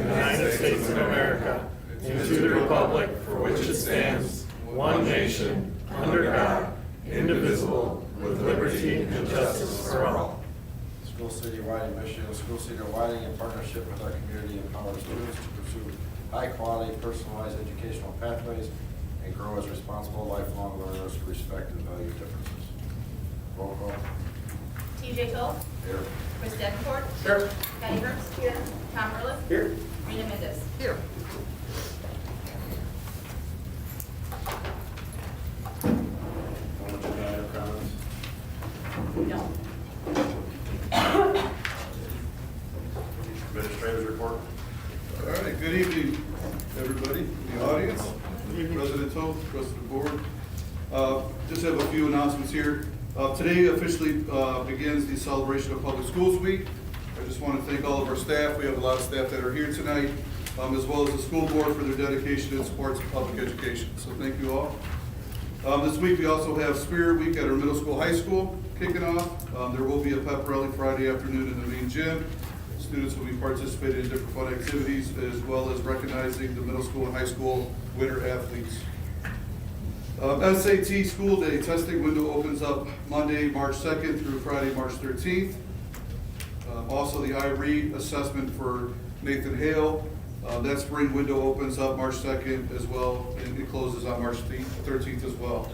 United States of America, and to the republic for which it stands, one nation, under God, indivisible, with liberty and justice for all. School City of Whiting, Michigan, School City of Whiting, in partnership with our community, empowers students to pursue high-quality, personalized educational pathways and grow as responsible, lifelong learners who respect and value differences. Roll call. TJ Cole. Here. Chris Davenport. Here. Patty Hearst. Here. Tom Ehrlich. Here. Rena Mendez. Here. Any other comments? No. Administrators report. All right, good evening, everybody in the audience, President Toth, rest of the board. Just have a few announcements here. Today officially begins the celebration of Public Schools Week. I just want to thank all of our staff. We have a lot of staff that are here tonight, as well as the school board for their dedication and supports of public education. So thank you all. This week we also have Spirit Week at our middle school, high school kicking off. There will be a pep rally Friday afternoon in the main gym. Students will be participating in different fun activities, as well as recognizing the middle school and high school winter athletes. SAT school day testing window opens up Monday, March 2nd through Friday, March 13th. Also the iRead assessment for Nathan Hale. That spring window opens up March 2nd as well, and it closes on March 13th as well.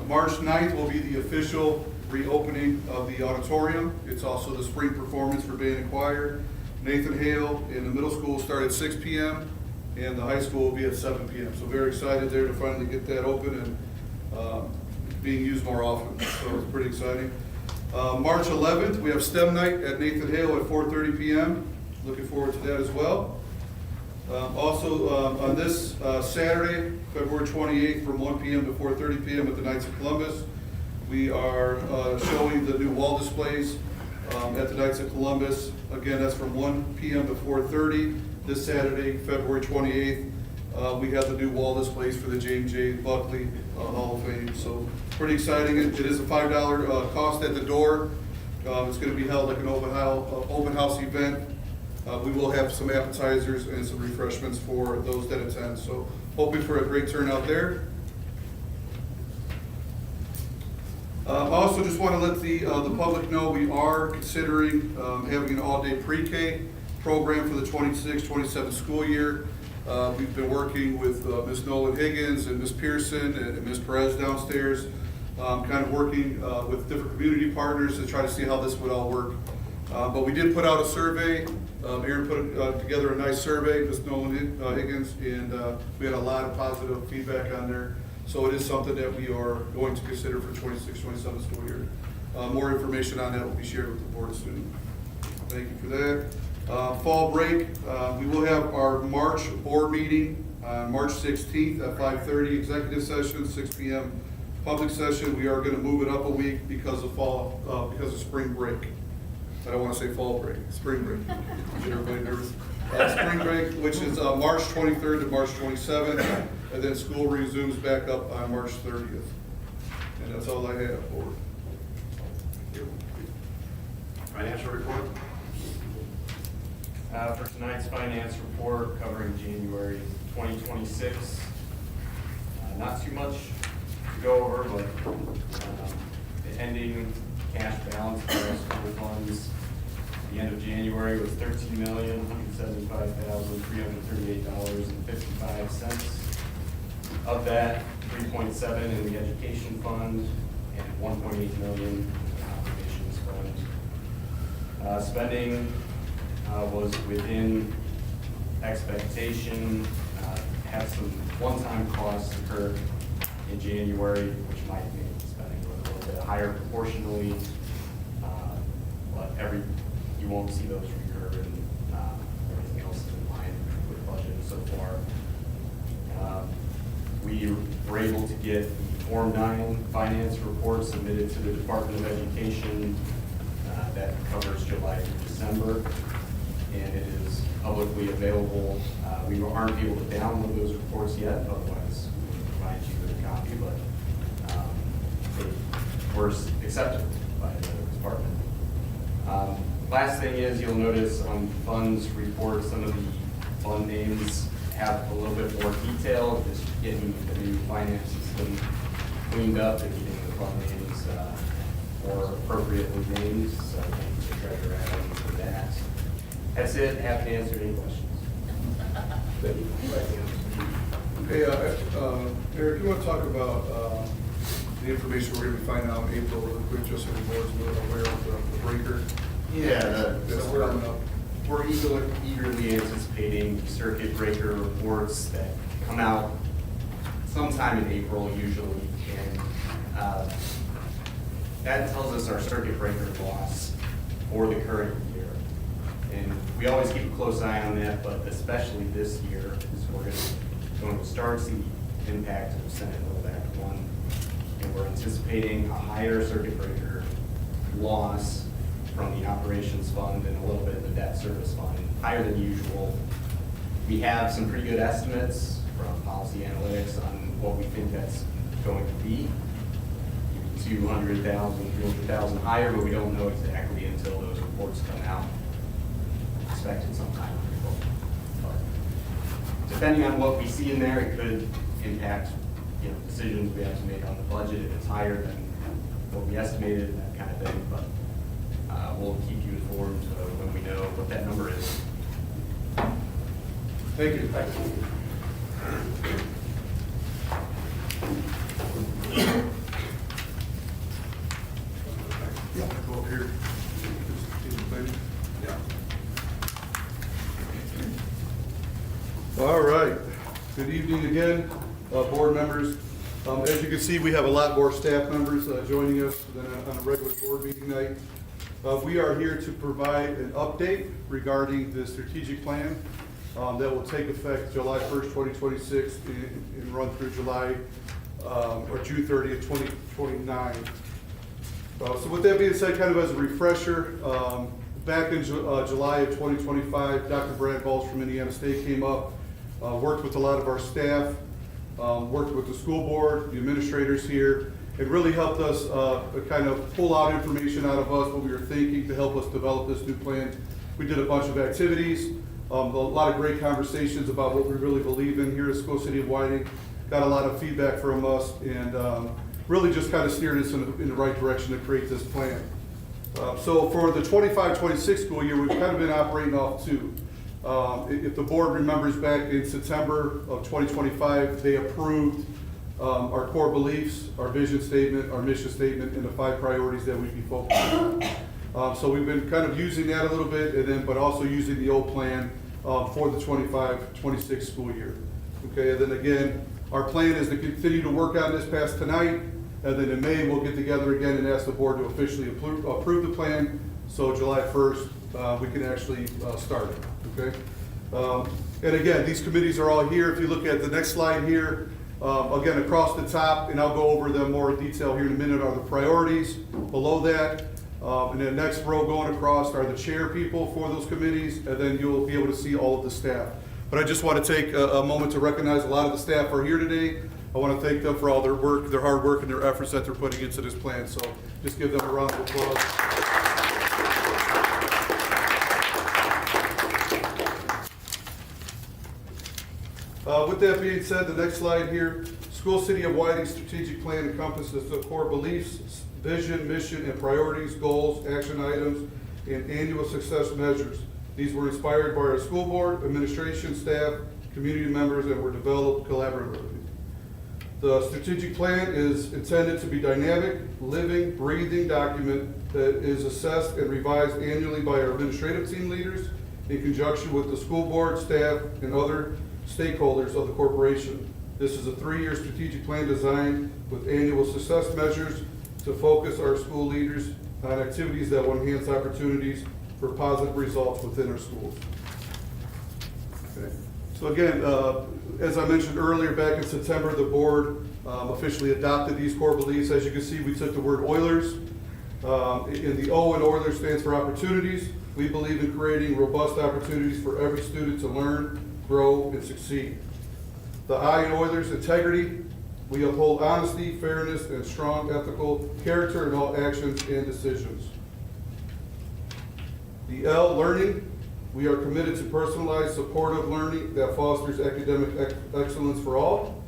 March 9th will be the official reopening of the auditorium. It's also the spring performance for band and choir. Nathan Hale in the middle school will start at 6 p.m. and the high school will be at 7 p.m. So very excited there to finally get that open and being used more often. So it's pretty exciting. March 11th, we have STEM night at Nathan Hale at 4:30 p.m. Looking forward to that as well. Also on this Saturday, February 28th, from 1 p.m. to 4:30 p.m. at the Knights of Columbus, we are showing the new wall displays at the Knights of Columbus. Again, that's from 1 p.m. to 4:30 this Saturday, February 28th. We have the new wall displays for the James J. Buckley Hall of Fame. So pretty exciting. It is a $5 cost at the door. It's going to be held like an open house event. We will have some appetizers and some refreshments for those that attend. So hoping for a great turnout there. Also just want to let the public know we are considering having an all-day pre-K program for the 26-27 school year. We've been working with Ms. Nolan Higgins and Ms. Pearson and Ms. Perez downstairs, kind of working with different community partners to try to see how this would all work. But we did put out a survey. Aaron put together a nice survey, Ms. Nolan Higgins, and we had a lot of positive feedback on there. So it is something that we are going to consider for 26-27 school year. More information on that will be shared with the board soon. Thank you for that. Fall break, we will have our March board meeting on March 16th at 5:30, executive session, 6 p.m. public session. We are going to move it up a week because of spring break. I don't want to say fall break, spring break. Get everybody nervous. Spring break, which is March 23rd to March 27th, and then school resumes back up on March 30th. And that's all I have for. Financial report. For tonight's finance report covering January 2026, not too much to go over, but the ending cash balance for our school funds at the end of January was $13,175,338.55. Of that, 3.7 in the education fund and 1.8 million in the operations fund. Spending was within expectation. Had some one-time costs occur in January, which might make spending a little bit higher proportionally, but you won't see those recur, and everything else is in line with budget so far. We were able to get the Form 9 finance report submitted to the Department of Education that covers July through December, and it is publicly available. We aren't able to download those reports yet, otherwise we would provide you with a copy, but they course, accepted by the department. Last thing is, you'll notice on funds report, some of the fund names have a little bit more detail, just getting the new finance system cleaned up and getting the fund names more appropriately named. So thank you to Treasurer Adams for that. That's it. Happy to answer any questions. Hey, Eric, you want to talk about the information we're going to be finding out in April, real quick, just so the board's aware of the breaker? Yeah, That's coming up. we're eagerly anticipating circuit breaker reports that come out sometime in April usually. And that tells us our circuit breaker loss for the current year. And we always keep a close eye on that, but especially this year, is we're going to start to see the impact of Senate Bill Act 1. And we're anticipating a higher circuit breaker loss from the operations fund and a little bit of the debt service fund, higher than usual. We have some pretty good estimates from policy analytics on what we think that's going to be. 200,000, 300,000 higher, but we don't know exactly until those reports come out. Expected sometime in April. But depending on what we see in there, it could impact, decisions we have to make on the budget if it's higher than what we estimated, that kind of thing. But we'll keep you informed when we know what that number is. Thank you. Yeah, go up here. All right. Good evening again, board members. As you can see, we have a lot more staff members joining us than on a regular board meeting night. We are here to provide an update regarding the strategic plan that will take effect July 1st, 2026 and run through July or June 30th, 2029. So with that being said, kind of as a refresher, back in July of 2025, Dr. Brad Balls from Indiana State came up, worked with a lot of our staff, worked with the school board, the administrators here, and really helped us kind of pull out information out of us, what we were thinking to help us develop this new plan. We did a bunch of activities, a lot of great conversations about what we really believe in here at School City of Whiting, got a lot of feedback from us, and really just kind of steered us in the right direction to create this plan. So for the 25-26 school year, we've kind of been operating off two. If the board remembers back in September of 2025, they approved our core beliefs, our vision statement, our mission statement, and the 5 priorities that we'd be focusing on. So we've been kind of using that a little bit, but also using the old plan for the 25-26 school year. Okay, and then again, our plan is to continue to work on this past tonight, and then in May, we'll get together again and ask the board to officially approve the plan, so July 1st, we can actually start it, okay? And again, these committees are all here. If you look at the next slide here, again, across the top, and I'll go over them more in detail here in a minute, are the priorities. Below that, and the next row going across are the chair people for those committees, and then you'll be able to see all of the staff. But I just want to take a moment to recognize a lot of the staff are here today. I want to thank them for all their work, their hard work, and their efforts that they're putting into this plan. So just give them a round of applause. With that being said, the next slide here, School City of Whiting strategic plan encompasses the core beliefs, vision, mission, and priorities, goals, action items, and annual success measures. These were inspired by our school board, administration, staff, community members, and were developed collaboratively. The strategic plan is intended to be dynamic, living, breathing document that is assessed and revised annually by our administrative team leaders in conjunction with the school board, staff, and other stakeholders of the corporation. This is a 3-year strategic plan designed with annual success measures to focus our school leaders on activities that will enhance opportunities for positive results within our schools. Okay. So again, as I mentioned earlier, back in September, the board officially adopted these core beliefs. As you can see, we took the word Oilers. In the O in Oilers stands for opportunities. We believe in creating robust opportunities for every student to learn, grow, and succeed. The I in Oilers, integrity. We uphold honesty, fairness, and strong ethical character in all actions and decisions. The L, learning. We are committed to personalized, supportive learning that fosters academic excellence for all.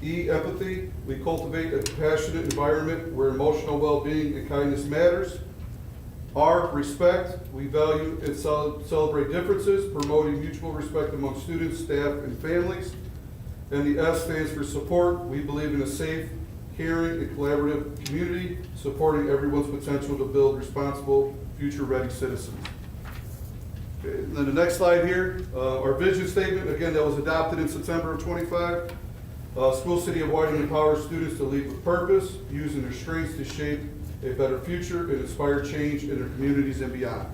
E, empathy. We cultivate a compassionate environment where emotional well-being and kindness matters. R, respect. We value and celebrate differences, promoting mutual respect among students, staff, and families. And the S stands for support. We believe in a safe, caring, and collaborative community, supporting everyone's potential to build responsible, future-ready citizens. Okay, and then the next slide here, our vision statement, again, that was adopted in September of '25. School City of Whiting empowers students to lead with purpose, using their strengths to shape a better future and inspire change in their communities and beyond.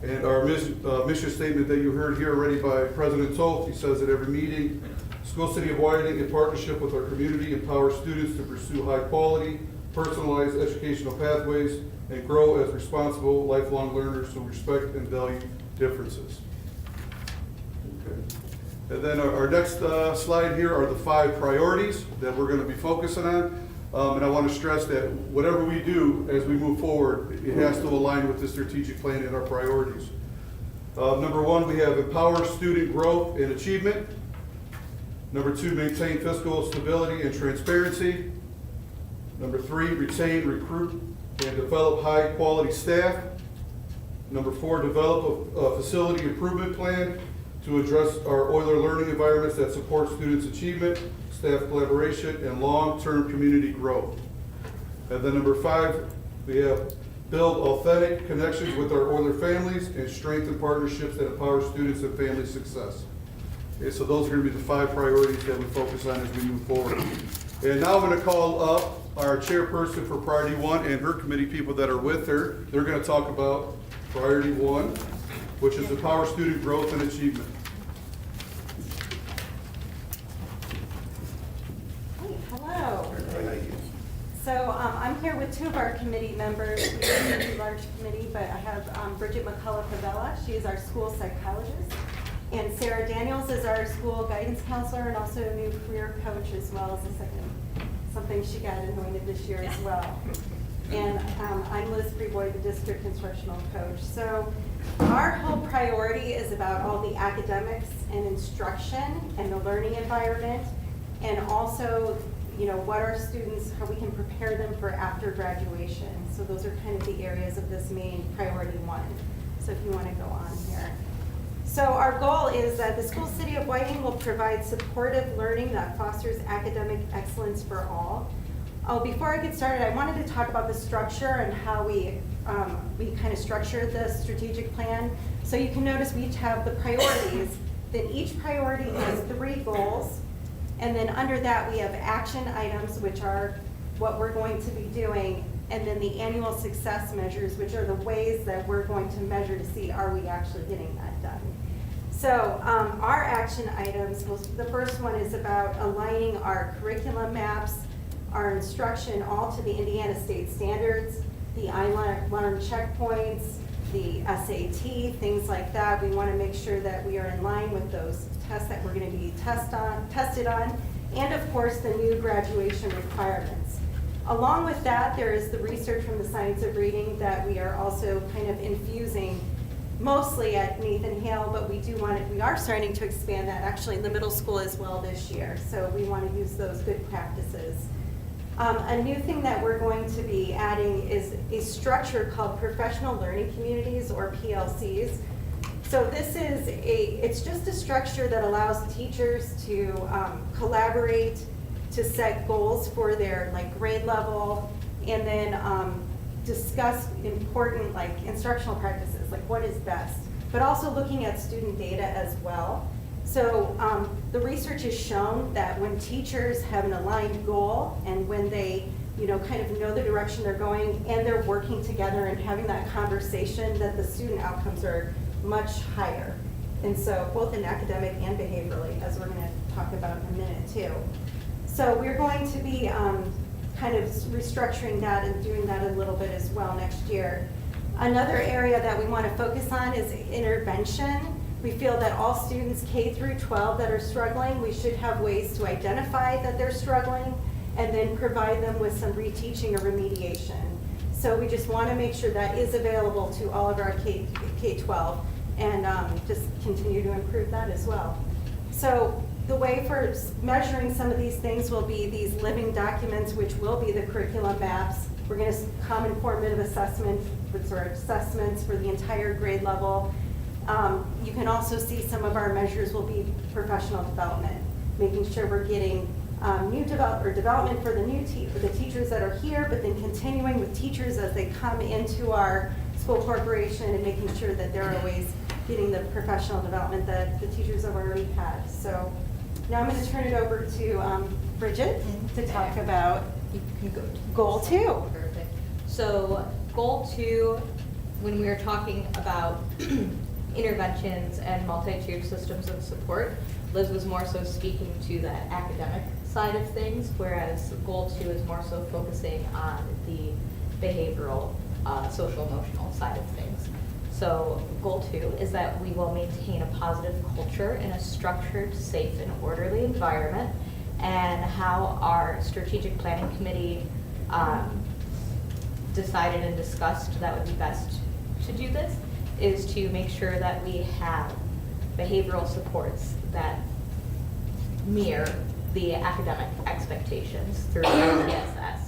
And our mission statement that you heard here already by President Toth, he says at every meeting, School City of Whiting, in partnership with our community, empowers students to pursue high-quality, personalized educational pathways and grow as responsible, lifelong learners who respect and value differences. Okay. And then our next slide here are the 5 priorities that we're going to be focusing on. And I want to stress that whatever we do as we move forward, it has to align with the strategic plan and our priorities. Number 1, we have empower student growth and achievement. Number 2, maintain fiscal stability and transparency. Number 3, retain, recruit, and develop high-quality staff. Number 4, develop a facility improvement plan to address our Euler learning environments that support students' achievement, staff collaboration, and long-term community growth. And then number 5, we have build authentic connections with our Euler families and strengthen partnerships that empower students and family success. Okay, so those are going to be the 5 priorities that we focus on as we move forward. And now I'm going to call up our chairperson for Priority 1 and her committee people that are with her. They're going to talk about Priority 1, which is empower student growth and achievement. Hello. So I'm here with 2 of our committee members. We have a pretty large committee, but I have Bridget McCullough-Favela. She is our school psychologist. And Sarah Daniels is our school guidance counselor and also a new career coach, as well as something she got anointed this year as well. And I'm Liz Preboy, the district instructional coach. So our whole priority is about all the academics and instruction and the learning environment, and also, you know, what our students, how we can prepare them for after graduation. So those are kind of the areas of this main Priority 1. So if you want to go on here. So our goal is that the School City of Whiting will provide supportive learning that fosters academic excellence for all. Oh, before I get started, I wanted to talk about the structure and how we kind of structure the strategic plan. So you can notice we each have the priorities. Then each priority has 3 goals. And then under that, we have action items, which are what we're going to be doing. And then the annual success measures, which are the ways that we're going to measure to see, are we actually getting that done? So our action items, the first one is about aligning our curriculum maps, our instruction, all to the Indiana state standards, the I-Learn checkpoints, the SAT, things like that. We want to make sure that we are in line with those tests that we're going to be tested on, and of course the new graduation requirements. Along with that, there is the research from the Science of Reading that we are also kind of infusing mostly at Nathan Hale, but we are starting to expand that actually in the middle school as well this year. So we want to use those good practices. A new thing that we're going to be adding is a structure called Professional Learning Communities, or PLCs. So this is it's just a structure that allows teachers to collaborate, to set goals for their grade level, and then discuss important instructional practices, like what is best, but also looking at student data as well. So the research has shown that when teachers have an aligned goal and when they kind of know the direction they're going and they're working together and having that conversation, that the student outcomes are much higher. And so both in academic and behaviorally, as we're going to talk about in a minute too. So we're going to be kind of restructuring that and doing that a little bit as well next year. Another area that we want to focus on is intervention. We feel that all students K through 12 that are struggling, we should have ways to identify that they're struggling and then provide them with some reteaching or remediation. So we just want to make sure that is available to all of our K-12 and just continue to improve that as well. So the way for measuring some of these things will be these living documents, which will be the curriculum maps. We're going to common formative assessment, which are assessments for the entire grade level. You can also see some of our measures will be professional development, making sure we're getting development for the teachers that are here, but then continuing with teachers as they come into our school corporation and making sure that they're always getting the professional development that the teachers have already had. So now I'm going to turn it over to Bridget to talk about You can go to Goal 2. Perfect. So goal 2, when we were talking about interventions and multi-tiered systems of support, Liz was more so speaking to that academic side of things, whereas goal 2 is more so focusing on the behavioral, social emotional side of things. So goal 2 is that we will maintain a positive culture in a structured, safe, and orderly environment, and how our strategic planning committee decided and discussed that would be best to do this is to make sure that we have behavioral supports that mirror the academic expectations through MTSS.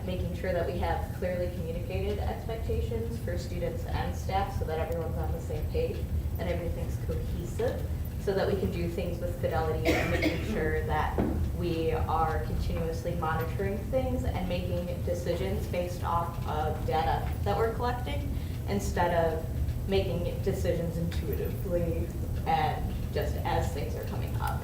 Making sure that we have clearly communicated expectations for students and staff so that everyone's on the same page and everything's cohesive, so that we can do things with fidelity and making sure that we are continuously monitoring things and making decisions based off of data that we're collecting instead of making decisions intuitively and just as things are coming up.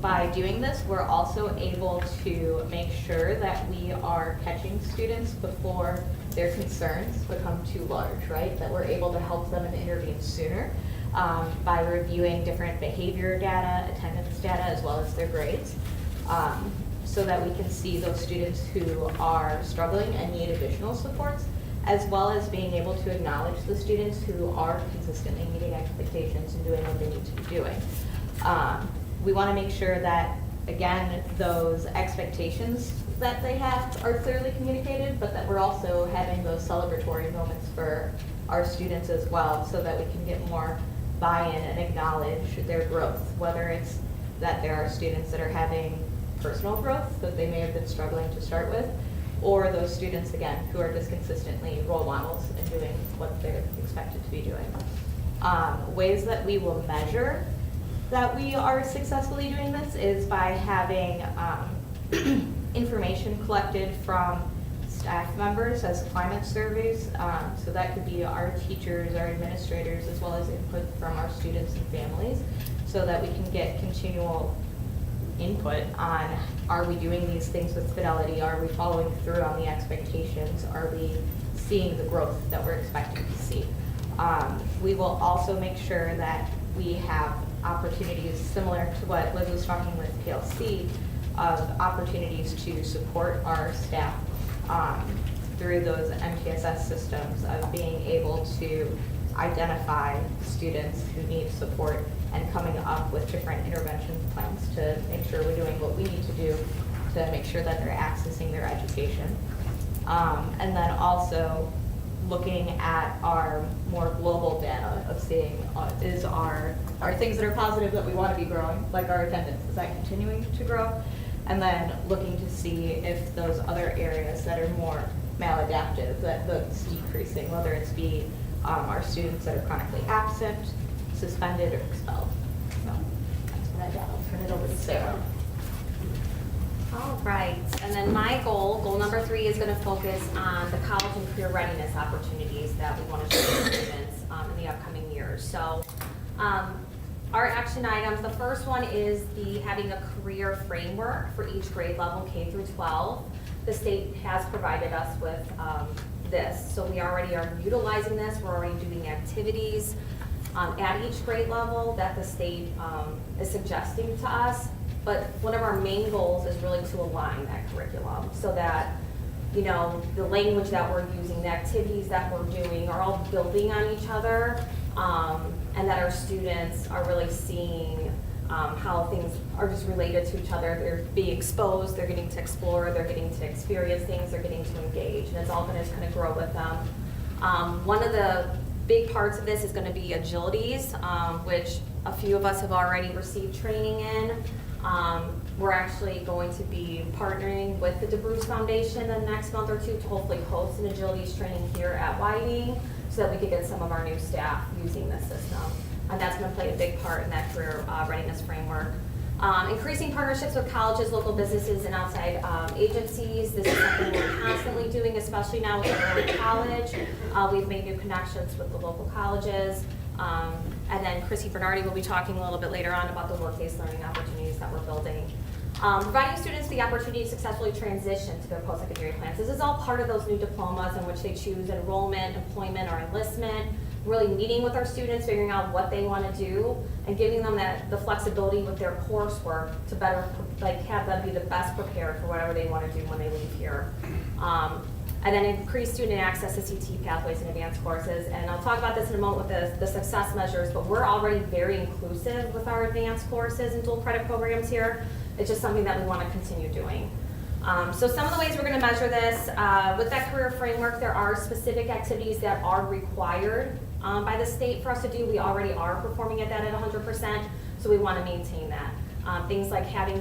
By doing this, we're also able to make sure that we are catching students before their concerns become too large, right? That we're able to help them and intervene sooner by reviewing different behavior data, attendance data, as well as their grades, so that we can see those students who are struggling and need additional supports, as well as being able to acknowledge the students who are consistently meeting expectations and doing what they need to be doing. We want to make sure that, again, those expectations that they have are clearly communicated, but that we're also having those celebratory moments for our students as well, so that we can get more buy-in and acknowledge their growth, whether it's that there are students that are having personal growth that they may have been struggling to start with, or those students, again, who are just consistently role models and doing what they're expected to be doing. Ways that we will measure that we are successfully doing this is by having information collected from staff members as climate surveys. So that could be our teachers, our administrators, as well as input from our students and families, so that we can get continual input on, are we doing these things with fidelity? Are we following through on the expectations? Are we seeing the growth that we're expecting to see? We will also make sure that we have opportunities similar to what Liz was talking with PLC, of opportunities to support our staff through those MTSS systems, of being able to identify students who need support and coming up with different intervention plans to make sure we're doing what we need to do to make sure that they're accessing their education. And then also looking at our more global data of seeing is our things that are positive that we want to be growing, like our attendance, is that continuing to grow? And then looking to see if those other areas that are more maladaptive, that that's decreasing, whether it's be our students that are chronically absent, suspended, or expelled. So that's what I got. I'll turn it over to Sarah. All right, and then my goal number 3, is going to focus on the college and career readiness opportunities that we want to show students in the upcoming years. So our action items, the first one is having a career framework for each grade level, K through 12. The state has provided us with this, so we already are utilizing this. We're already doing activities at each grade level that the state is suggesting to us. But one of our main goals is really to align that curriculum so that, you know, the language that we're using, the activities that we're doing are all building on each other and that our students are really seeing how things are just related to each other. They're being exposed, they're getting to explore, they're getting to experience things, they're getting to engage, and it's all going to kind of grow with them. One of the big parts of this is going to be agilities, which a few of us have already received training in. We're actually going to be partnering with the DeBruce Foundation in the next month or two to hopefully host an agilities training here at Whiting so that we could get some of our new staff using this system. And that's going to play a big part in that career readiness framework. Increasing partnerships with colleges, local businesses, and outside agencies. This is something we're constantly doing, especially now with the early college. We've made new connections with the local colleges. And then Chrissy Bernardi will be talking a little bit later on about the work-based learning opportunities that we're building. Providing students the opportunity to successfully transition to their post-secondary plans. This is all part of those new diplomas in which they choose enrollment, employment, or enlistment. Really meeting with our students, figuring out what they want to do, and giving them the flexibility with their coursework to better have them be the best prepared for whatever they want to do when they leave here. And then increase student access to CT pathways and advanced courses. And I'll talk about this in a moment with the success measures, but we're already very inclusive with our advanced courses and dual credit programs here. It's just something that we want to continue doing. So some of the ways we're going to measure this, with that career framework, there are specific activities that are required by the state for us to do. We already are performing at that at 100%, so we want to maintain that. Things like having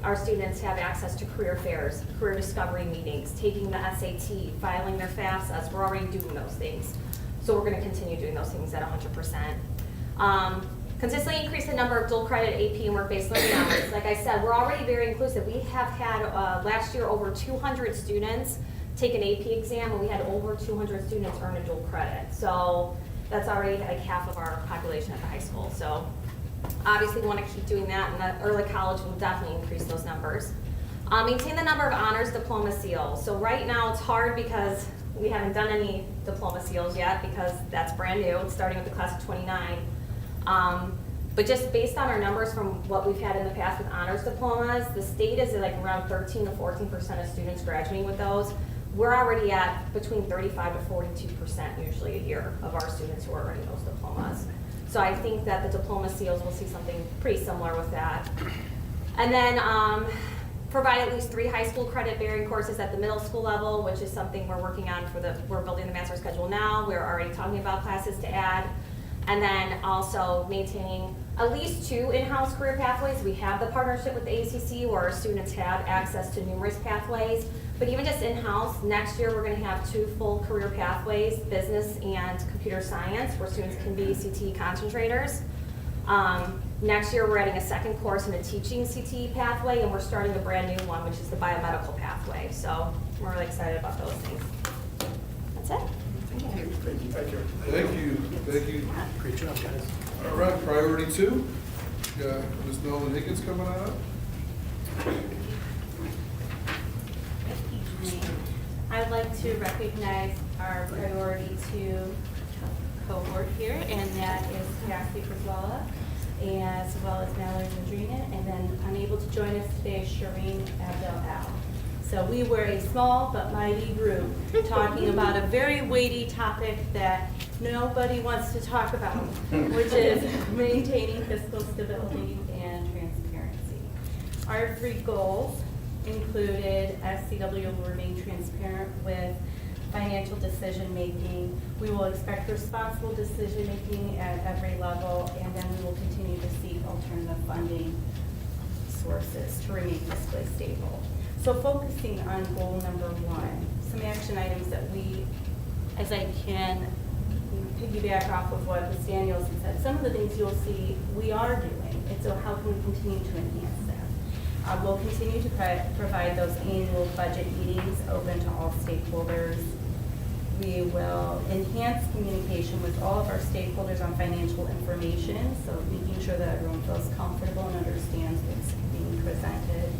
our students have access to career fairs, career discovery meetings, taking the SAT, filing their FAFSAs. We're already doing those things. So we're going to continue doing those things at 100%. Consistently increase the number of dual credit AP and work-based learning hours. Like I said, we're already very inclusive. We have had last year over 200 students take an AP exam, and we had over 200 students earn a dual credit. So that's already like half of our population at the high school. So obviously we want to keep doing that, and the early college will definitely increase those numbers. Maintain the number of honors diploma seals. So right now it's hard because we haven't done any diploma seals yet because that's brand new. It's starting with the class of 29. But just based on our numbers from what we've had in the past with honors diplomas, the state is at like around 13 to 14% of students graduating with those. We're already at between 35 to 42% usually a year of our students who are earning those diplomas. So I think that the diploma seals will see something pretty similar with that. And then provide at least 3 high school credit bearing courses at the middle school level, which is something we're working on we're building the master schedule now. We're already talking about classes to add. And then also maintaining at least 2 in-house career pathways. We have the partnership with the ACC where our students have access to numerous pathways. But even just in-house, next year we're going to have 2 full career pathways, business and computer science, where students can be CTE concentrators. Next year we're adding a second course in a teaching CTE pathway, and we're starting a brand new one, which is the biomedical pathway. So we're really excited about those things. That's it. Thank you. Great job, guys. All right, priority 2. Ms. Melvin Higgins coming on up. I'd like to recognize our priority 2 cohort here, and that is Cassie Brizuela, as well as Mallory Zandrina, and then unable to join us today is Shireen Abdel-Al. So we were a small but mighty group talking about a very weighty topic that nobody wants to talk about, which is maintaining fiscal stability and transparency. Our 3 goals included SCW will remain transparent with financial decision making. We will expect responsible decision making at every level, and then we will continue to seek alternative funding sources to remain fiscally stable. So focusing on goal number 1, some action items that we, as I can piggyback off of what Ms. Danielson said, some of the things you'll see we are doing, and so how can we continue to enhance that? We'll continue to provide those annual budget meetings open to all stakeholders. We will enhance communication with all of our stakeholders on financial information, so making sure that everyone feels comfortable and understands what's being presented.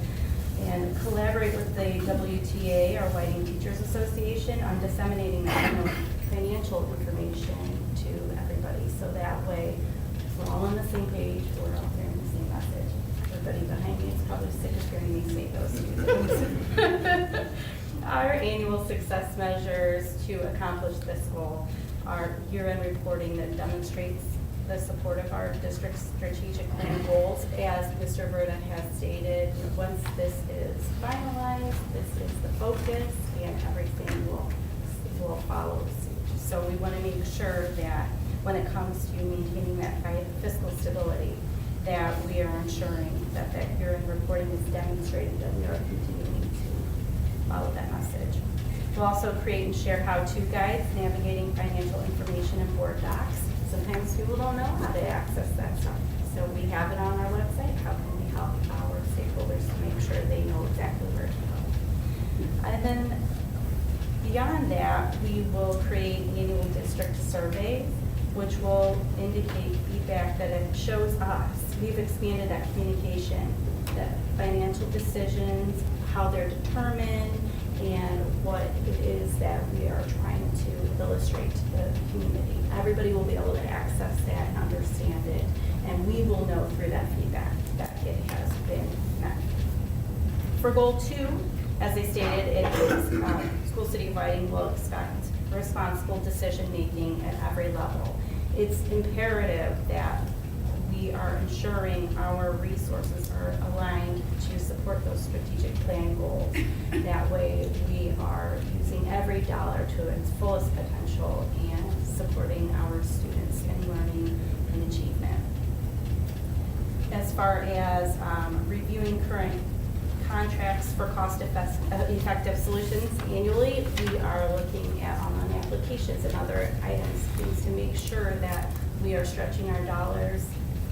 And collaborate with the WTA, our Whiting Teachers Association, on disseminating financial information to everybody. So that way, we're all on the same page, we're all hearing the same message. Everybody behind me is probably sick of hearing me say those 2 things. Our annual success measures to accomplish this goal our year-end reporting that demonstrates the support of our district's strategic plan goals. As Mr. Verdon has stated, once this is finalized, this is the focus, and everything will follow suit. So we want to make sure that when it comes to maintaining that fiscal stability, that we are ensuring that that year-end reporting is demonstrated that we are continuing to follow that message. We'll also create and share how-to guides navigating financial information in board docs. Sometimes people don't know how to access that stuff. So we have it on our website. How can we help our stakeholders to make sure they know exactly where to go? And then beyond that, we will create annual district surveys, which will indicate feedback that it shows us. We've expanded that communication, that financial decisions, how they're determined, and what it is that we are trying to illustrate to the community. Everybody will be able to access that and understand it, and we will know through that feedback that it has been met. For goal 2, as I stated, it is School City of Whiting will expect responsible decision-making at every level. It's imperative that we are ensuring our resources are aligned to support those strategic plan goals. That way we are using every dollar to its fullest potential and supporting our students in learning and achievement. As far as reviewing current contracts for cost-effective solutions annually, we are looking at online applications and other items, things to make sure that we are stretching our dollars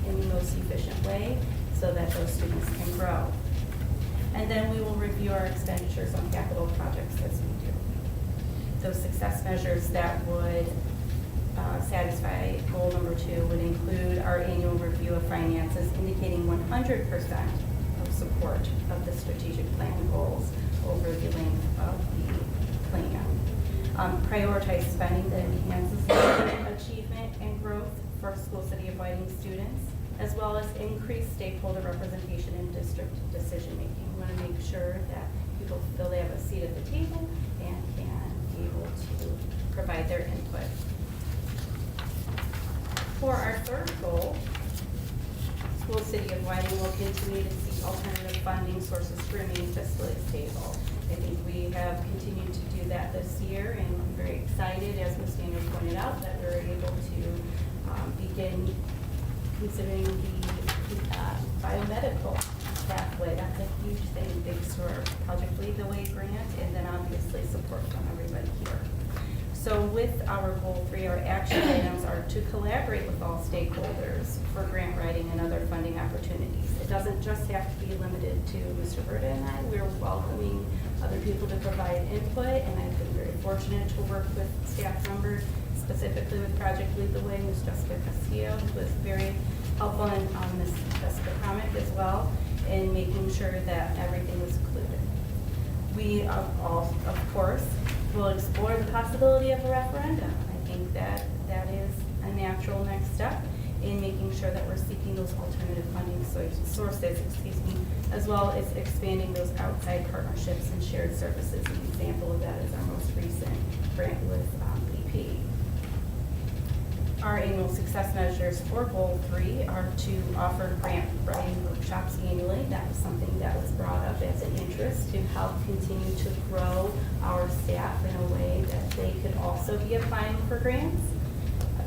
in the most efficient way so that those students can grow. And then we will review our expenditures on capital projects as we do. Those success measures that would satisfy goal number 2 would include our annual review of finances indicating 100% of support of the strategic plan goals over the length of the plan. Prioritize spending that enhances learning, achievement, and growth for School City of Whiting students, as well as increase stakeholder representation in district decision-making. We want to make sure that people feel they have a seat at the table and can be able to provide their input. For our 3rd goal, School City of Whiting will continue to seek alternative funding sources to remain fiscally stable. I think we have continued to do that this year, and I'm very excited, as Ms. Daniel pointed out, that we're able to begin considering the biomedical pathway. That's a huge thing, thanks to our Project Lead the Way grant, and then obviously support from everybody here. So with our goal 3, our action items are to collaborate with all stakeholders for grant writing and other funding opportunities. It doesn't just have to be limited to Mr. Berta and I. We're welcoming other people to provide input, and I've been very fortunate to work with staff members, specifically with Project Lead the Way, Ms. Jessica Castillo, who was very helpful, and Ms. Jessica Comic as well, in making sure that everything was included. We, of course, will explore the possibility of a referendum. I think that that is a natural next step in making sure that we're seeking those alternative funding sources, as well as expanding those outside partnerships and shared services. An example of that is our most recent grant with EP. Our annual success measures for Goal 3 are to offer grant writing workshops annually. That was something that was brought up as an interest to help continue to grow our staff in a way that they could also be applying for grants.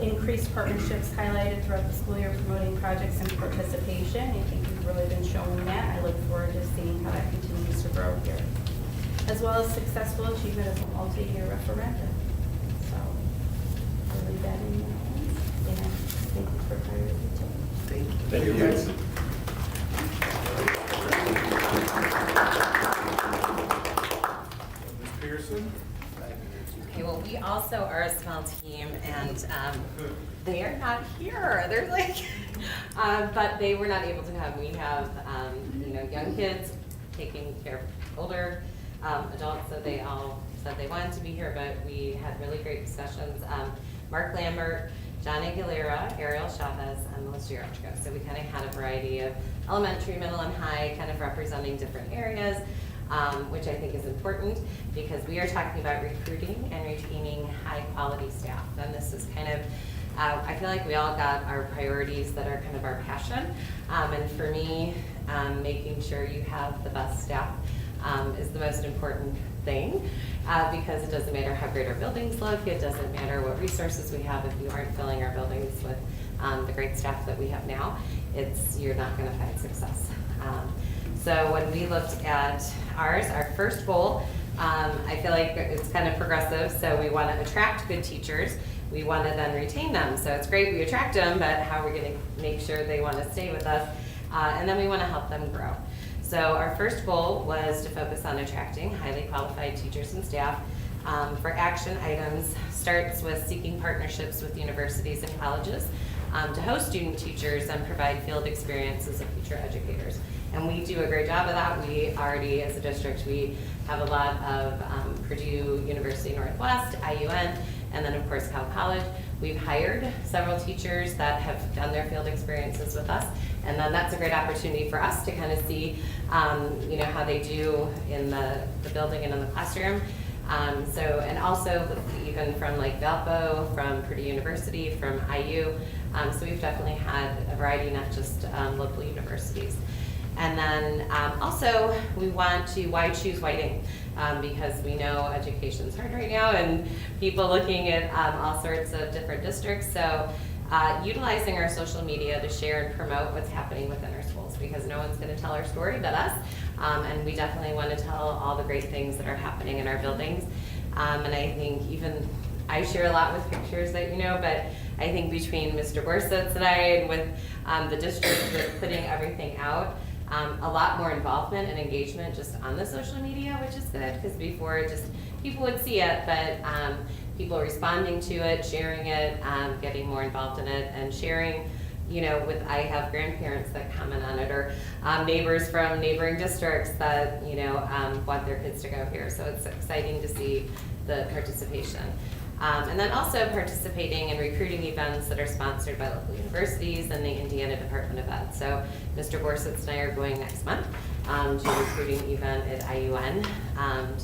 Increased partnerships highlighted throughout the school year promoting projects and participation. I think we've really been showing that. I look forward to seeing how that continues to grow here. As well as successful achievement of a multi-year referendum. So I'll leave that in your hands. And thank you for clarity. Thank you. Ms. Pearson? Okay, well, we also are a small team, and they are not here. They're like, but they were not able to come. We have, young kids taking care of older adults, so they all said they wanted to be here, but we had really great discussions. Mark Lambert, John Aguilera, Ariel Chavez, and Melissa Yurchko. So we kind of had a variety of elementary, middle, and high kind of representing different areas. which I think is important because we are talking about recruiting and retaining high-quality staff. And this is kind of, I feel like we all got our priorities that are kind of our passion. And for me, making sure you have the best staff is the most important thing because it doesn't matter how great our buildings look, it doesn't matter what resources we have if you aren't filling our buildings with the great staff that we have now, you're not going to find success. So when we looked at ours, our first goal, I feel like it's kind of progressive, so we want to attract good teachers. We want to then retain them. So it's great we attract them, but how are we going to make sure they want to stay with us? And then we want to help them grow. So our first goal was to focus on attracting highly qualified teachers and staff. For action items, starts with seeking partnerships with universities and colleges to host student teachers and provide field experiences of future educators. And we do a great job of that. We already, as a district, we have a lot of Purdue University Northwest, IUN, and then of course Cal College. We've hired several teachers that have done their field experiences with us, and then that's a great opportunity for us to kind of see, how they do in the building and in the classroom. And also even from like Valpo, from Purdue University, from IU. So we've definitely had a variety, not just local universities. And then also we want to, why choose Whiting? Because we know education's hard right now and people looking at all sorts of different districts. So utilizing our social media to share and promote what's happening within our schools, because no one's going to tell our story but us. And we definitely want to tell all the great things that are happening in our buildings. And I think even I share a lot with pictures that but I think between Mr. Borsitz and I and with the district with putting everything out, a lot more involvement and engagement just on the social media, which is good, because before just people would see it, but people responding to it, sharing it, getting more involved in it, and sharing, I have grandparents that comment on it, or neighbors from neighboring districts that, want their kids to go here. So it's exciting to see the participation. And then also participating in recruiting events that are sponsored by local universities and the Indiana Department of Ed. So Mr. Borsitz and I are going next month to a recruiting event at IUN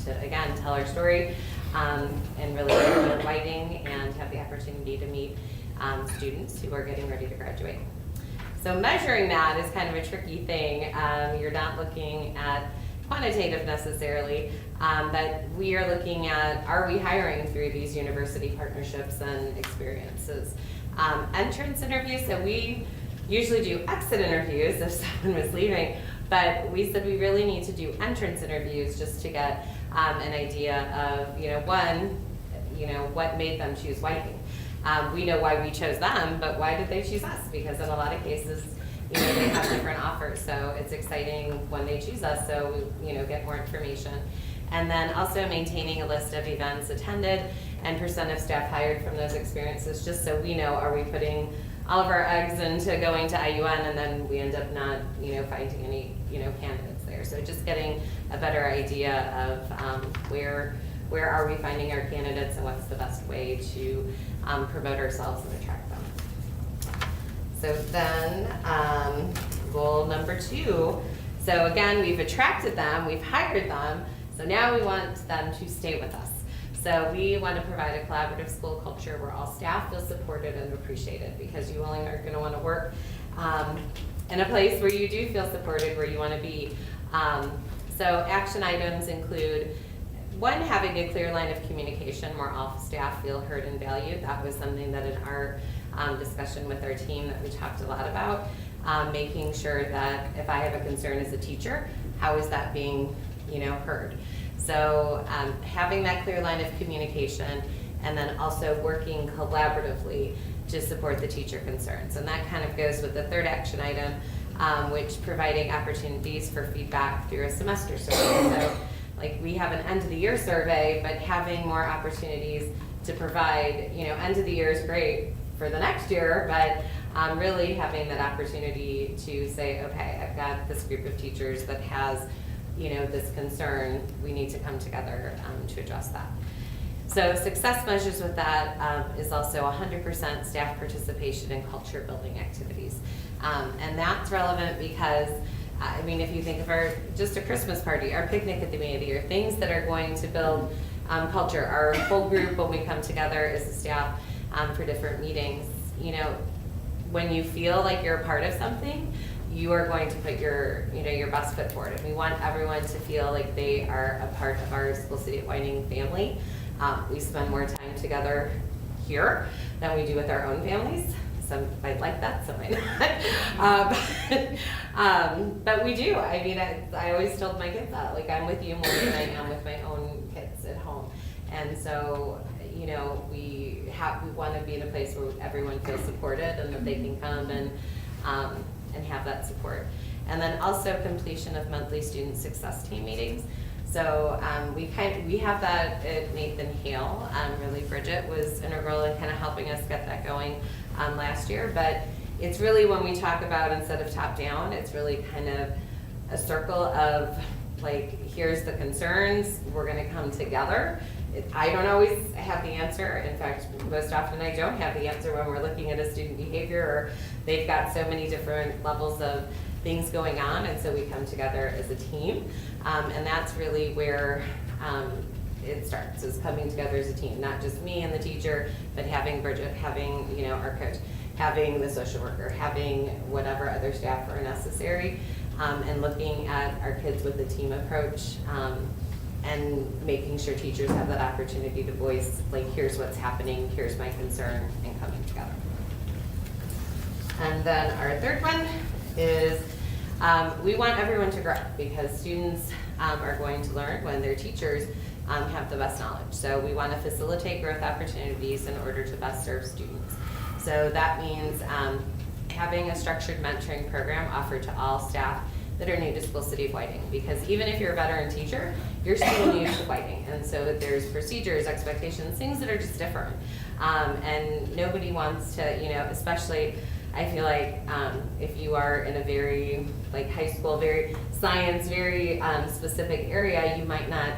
to, again, tell our story and really learn Whiting and have the opportunity to meet students who are getting ready to graduate. So measuring that is kind of a tricky thing. You're not looking at quantitative necessarily, but we are looking at, are we hiring through these university partnerships and experiences? Entrance interviews, so we usually do exit interviews if someone was leaving, but we said we really need to do entrance interviews just to get an idea of, what made them choose Whiting. We know why we chose them, but why did they choose us? Because in a lot of cases, they have different offers, so it's exciting when they choose us, so we, get more information. And then also maintaining a list of events attended and percent of staff hired from those experiences, just so we know, are we putting all of our eggs into going to IUN and then we end up not, finding any, candidates there. So just getting a better idea of where are we finding our candidates and what's the best way to promote ourselves and attract them. So then, goal number 2. So again, we've attracted them, we've hired them, so now we want them to stay with us. So we want to provide a collaborative school culture where all staff feel supported and appreciated, because you only are going to want to work in a place where you do feel supported, where you want to be. So action items include, 1, having a clear line of communication where all staff feel heard and valued. That was something that in our discussion with our team that we talked a lot about, making sure that if I have a concern as a teacher, how is that being heard? So having that clear line of communication, and then also working collaboratively to support the teacher concerns. And that kind of goes with the 3rd action item, which providing opportunities for feedback through a semester survey. So like we have an end of the year survey, but having more opportunities to provide, end of the year is great for the next year, but really having that opportunity to say, okay, I've got this group of teachers that has, this concern, we need to come together to address that. So success measures with that is also 100% staff participation in culture building activities. And that's relevant because I mean, if you think of just a Christmas party, our picnic at the beginning of the year, things that are going to build culture. Our whole group, when we come together as a staff for different meetings, you know, when you feel like you're a part of something, you are going to put your best foot forward. And we want everyone to feel like they are a part of our School City at Whiting family. We spend more time together here than we do with our own families. Some might like that, some might not. But we do. I mean, I always told my kids that, like, I'm with you more than I am with my own kids at home. And so, you know, we want to be in a place where everyone feels supported and that they can come and have that support. And then also completion of monthly student success team meetings. So we have that at Nathan Hale. Really, Bridget was integral in kind of helping us get that going last year. But it's really, when we talk about, instead of top down, it's really kind of a circle of, like, here's the concerns, we're going to come together. I don't always have the answer. In fact, most often I don't have the answer when we're looking at a student behavior, or they've got so many different levels of things going on, and so we come together as a team. And that's really where it starts, is coming together as a team, not just me and the teacher, but having Bridget, having, you know, our coach, having the social worker, having whatever other staff are necessary, and looking at our kids with a team approach, and making sure teachers have that opportunity to voice, like, here's what's happening, here's my concern, and coming together. And then our third one is we want everyone to grow, because students are going to learn when their teachers have the best knowledge. So we want to facilitate growth opportunities in order to best serve students. So that means having a structured mentoring program offered to all staff that are new to School City of Whiting, because even if you're a veteran teacher, you're still new to Whiting, and so there's procedures, expectations, things that are just different, and nobody wants to, you know, especially I feel like if you are in a very, like, high school, very science, very specific area, you might not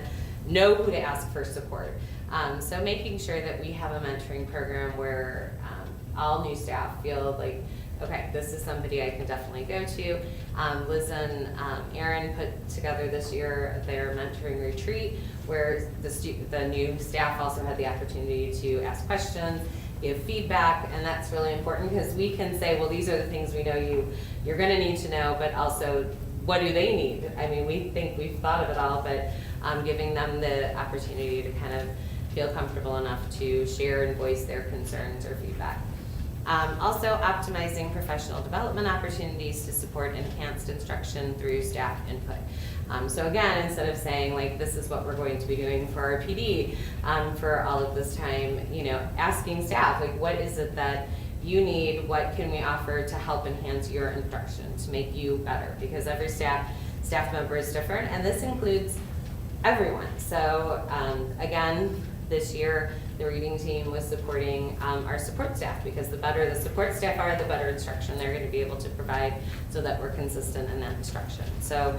know who to ask for support. So making sure that we have a mentoring program where all new staff feel like, okay, this is somebody I can definitely go to. Liz and Aaron put together this year their mentoring retreat, where the new staff also had the opportunity to ask questions, give feedback, and that's really important, because we can say, well, these are the things we know you're going to need to know, but also, what do they need? I mean, we think we've thought of it all, but giving them the opportunity to kind of feel comfortable enough to share and voice their concerns or feedback. Also, optimizing professional development opportunities to support enhanced instruction through staff input. So again, instead of saying, like, this is what we're going to be doing for our PD for all of this time, you know, asking staff, like, what is it that you need? What can we offer to help enhance your instruction, to make you better? Because every staff member is different, and this includes everyone. So again, this year, the reading team was supporting our support staff, because the better the support staff are, the better instruction they're going to be able to provide, so that we're consistent in that instruction. So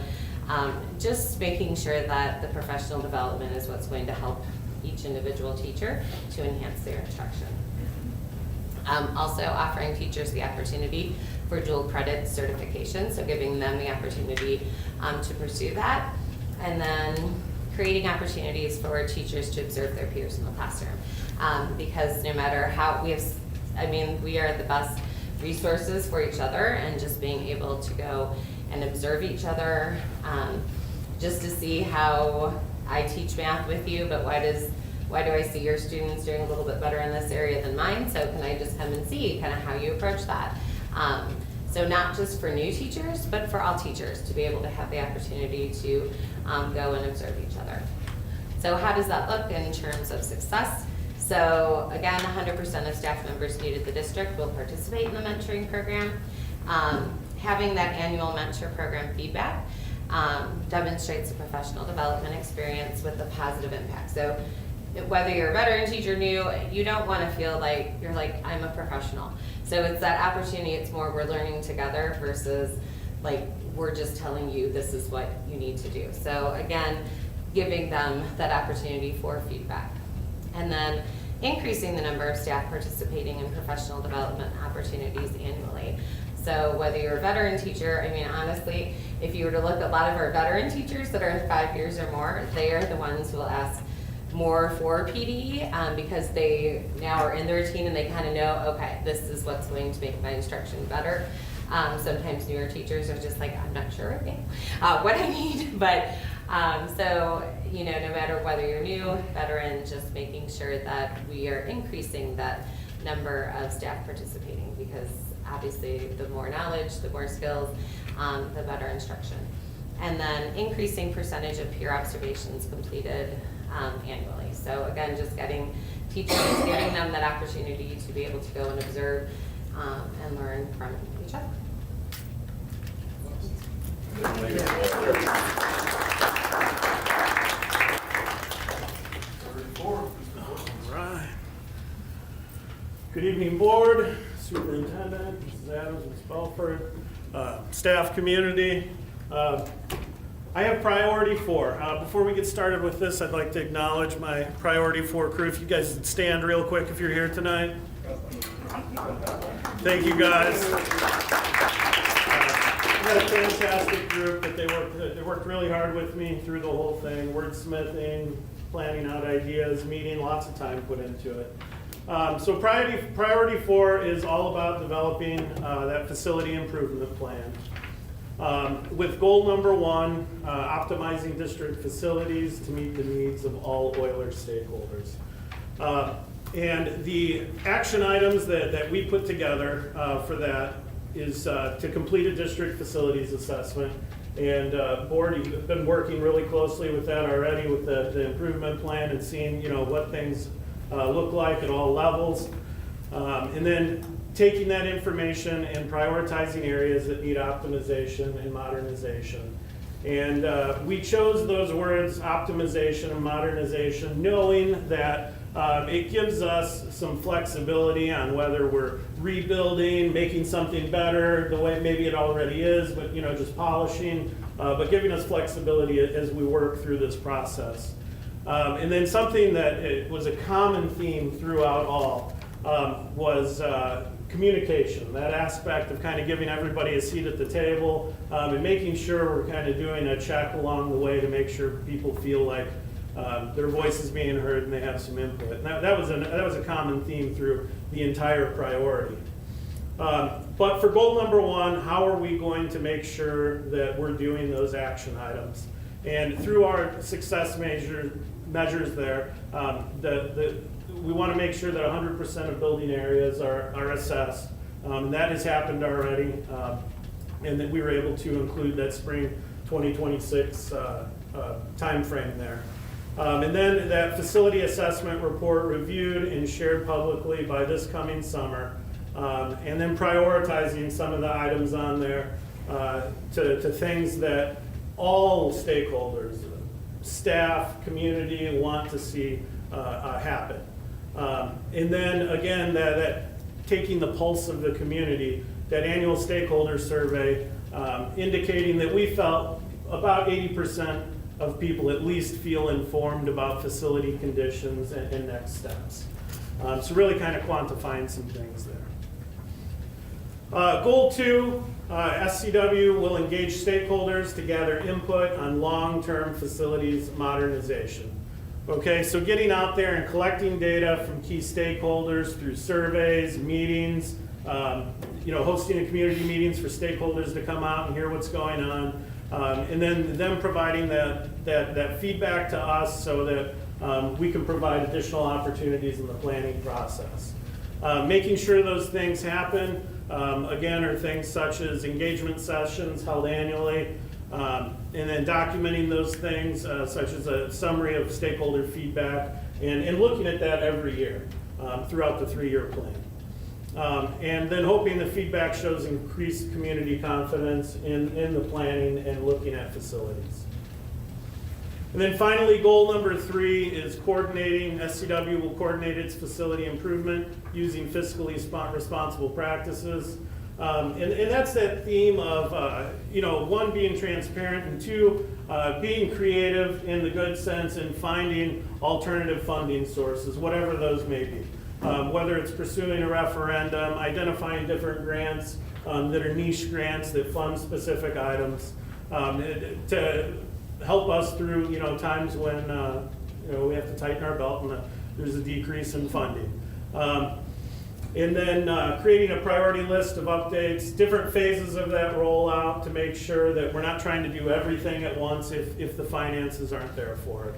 just making sure that the professional development is what's going to help each individual teacher to enhance their instruction. Also offering teachers the opportunity for dual credit certification, so giving them the opportunity to pursue that. And then creating opportunities for teachers to observe their peers in the classroom. Because no matter how we are the best resources for each other, and just being able to go and observe each other, just to see how I teach math with you, but why do I see your students doing a little bit better in this area than mine? So can I just come and see kind of how you approach that? So not just for new teachers, but for all teachers to be able to have the opportunity to go and observe each other. So how does that look in terms of success? So again, 100% of staff members new to the district will participate in the mentoring program. Having that annual mentor program feedback demonstrates a professional development experience with a positive impact. So whether you're a veteran teacher, new, you don't want to feel like you're like, I'm a professional. So it's that opportunity, it's more we're learning together versus like we're just telling you this is what you need to do. So again, giving them that opportunity for feedback. And then increasing the number of staff participating in professional development opportunities annually. So whether you're a veteran teacher, I mean, honestly, if you were to look at a lot of our veteran teachers that are 5 years or more, they are the ones who will ask more for PD because they now are in the routine and they kind of know, okay, this is what's going to make my instruction better. Sometimes newer teachers are just like, I'm not sure what I need, but so, you know, no matter whether you're new, veteran, just making sure that we are increasing that number of staff participating, because obviously the more knowledge, the more skills, the better instruction. And then increasing percentage of peer observations completed annually. So again, just getting teachers, giving them that opportunity to be able to go and observe and learn from each other. All Right. Good evening, Board, Superintendent, Mrs. Adams, Ms. Belford, staff, community. I have priority 4. Before we get started with this, I'd like to acknowledge my priority 4 crew. If you guys would stand real quick if you're here tonight. Thank you, guys. I've got a fantastic group that they worked really hard with me through the whole thing, wordsmithing, planning out ideas, meeting, lots of time put into it. So priority 4 is all about developing that facility improvement plan. With goal number 1, optimizing district facilities to meet the needs of all Oilers stakeholders. And the action items that we put together for that is to complete a district facilities assessment. And Board, you've been working really closely with that already with the improvement plan and seeing, you know, what things look like at all levels. And then taking that information and prioritizing areas that need optimization and modernization. And we chose those words, optimization and modernization, knowing that it gives us some flexibility on whether we're rebuilding, making something better the way maybe it already is, but you know, just polishing, but giving us flexibility as we work through this process. And then something that it was a common theme throughout all was communication, that aspect of kind of giving everybody a seat at the table and making sure we're kind of doing a check along the way to make sure people feel like their voice is being heard and they have some input. And that was a common theme through the entire priority. But for goal number 1, how are we going to make sure that we're doing those action items? And through our success measures there, we want to make sure that 100% of building areas are assessed. That has happened already, and that we were able to include that spring 2026 timeframe there. And then that facility assessment report reviewed and shared publicly by this coming summer. And then prioritizing some of the items on there to things that all stakeholders, staff, community want to see happen. And then again, that taking the pulse of the community, that annual stakeholder survey indicating that we felt about 80% of people at least feel informed about facility conditions and next steps. So really kind of quantifying some things there. Goal 2, SCW will engage stakeholders to gather input on long-term facilities modernization. Okay, so getting out there and collecting data from key stakeholders through surveys, meetings, hosting community meetings for stakeholders to come out and hear what's going on, and then them providing that feedback to us so that we can provide additional opportunities in the planning process. Making sure those things happen, again, are things such as engagement sessions held annually, and then documenting those things, such as a summary of stakeholder feedback, and looking at that every year throughout the 3-year plan. And then hoping the feedback shows increased community confidence in the planning and looking at facilities. And then finally, goal number 3 is coordinating. SCW will coordinate its facility improvement using fiscally responsible practices. And that's that theme of, 1, being transparent, and 2, being creative in the good sense and finding alternative funding sources, whatever those may be. Whether it's pursuing a referendum, identifying different grants that are niche grants that fund specific items to help us through, times when, we have to tighten our belt and there's a decrease in funding. And then creating a priority list of updates, different phases of that rollout to make sure that we're not trying to do everything at once if the finances aren't there for it.